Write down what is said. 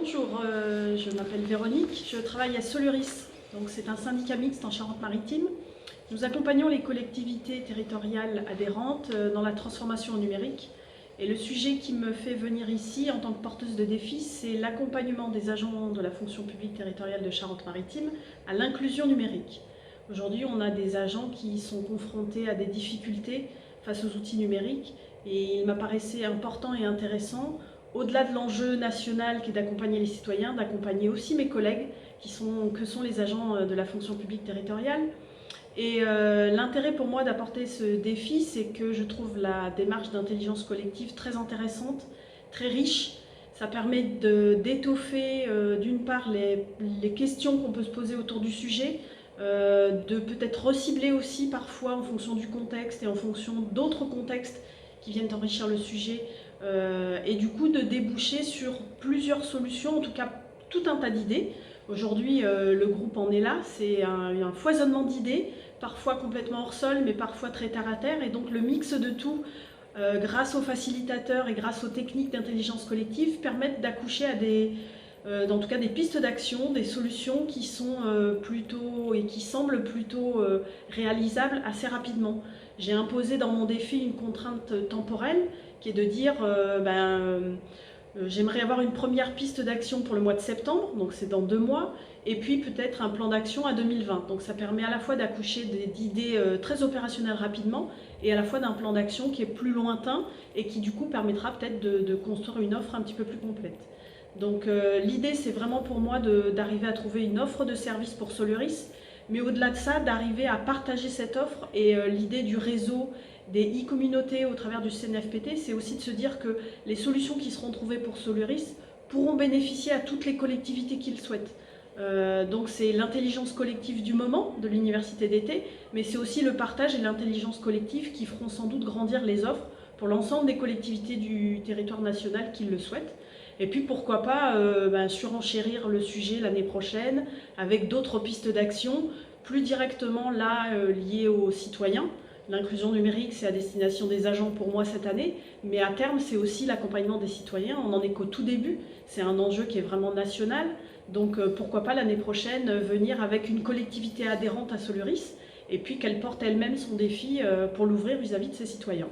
Bonjour, je m'appelle Véronique, je travaille à Soluris, donc c'est un syndicat mixte en Charente-Maritime. Nous accompagnons les collectivités territoriales adhérentes dans la transformation numérique. Et le sujet qui me fait venir ici en tant que porteuse de défis, c'est l'accompagnement des agents de la fonction publique territoriale de Charente-Maritime à l'inclusion numérique. Aujourd'hui, on a des agents qui sont confrontés à des difficultés face aux outils numériques et il m'apparaissait important et intéressant, au-delà de l'enjeu national qui est d'accompagner les citoyens, d'accompagner aussi mes collègues que sont les agents de la fonction publique territoriale. Et l'intérêt pour moi d'apporter ce défi, c'est que je trouve la démarche d'intelligence collective très intéressante, très riche. Ça permet d'étoffer d'une part les questions qu'on peut se poser autour du sujet, de peut-être recibler aussi parfois en fonction du contexte et en fonction d'autres contextes qui viennent enrichir le sujet, et du coup de déboucher sur plusieurs solutions, en tout cas tout un tas d'idées. Aujourd'hui, le groupe en est là, c'est un foisonnement d'idées, parfois complètement hors sol, mais parfois très terre à terre, et donc le mix de tout, grâce aux facilitateurs et grâce aux techniques d'intelligence collective, permettent d'accoucher à en tout cas des pistes d'action, des solutions qui sont plutôt et qui semblent plutôt réalisables assez rapidement. J'ai imposé dans mon défi une contrainte temporelle qui est de dire j'aimerais avoir une première piste d'action pour le mois de septembre, donc c'est dans 2 mois, et puis peut-être un plan d'action à 2020. Donc ça permet à la fois d'accoucher d'idées très opérationnelles rapidement, et à la fois d'un plan d'action qui est plus lointain, et qui du coup permettra peut-être de construire une offre un petit peu plus complète. Donc l'idée, c'est vraiment pour moi d'arriver à trouver une offre de service pour Soluris, mais au-delà de ça, d'arriver à partager cette offre. Et l'idée du réseau des e-communautés au travers du CNFPT, c'est aussi de se dire que les solutions qui seront trouvées pour Soluris pourront bénéficier à toutes les collectivités qui le souhaitent. Donc c'est l'intelligence collective du moment de l'université d'été, mais c'est aussi le partage et l'intelligence collective qui feront sans doute grandir les offres pour l'ensemble des collectivités du territoire national qui le souhaitent. Et puis pourquoi pas surenchérir le sujet l'année prochaine avec d'autres pistes d'action, plus directement là liées aux citoyens. L'inclusion numérique, c'est à destination des agents pour moi cette année, mais à terme, c'est aussi l'accompagnement des citoyens. On n'en est qu'au tout début, c'est un enjeu qui est vraiment national. Donc pourquoi pas l'année prochaine venir avec une collectivité adhérente à Soluris, et puis qu'elle porte elle-même son défi pour l'ouvrir vis-à-vis de ses citoyens.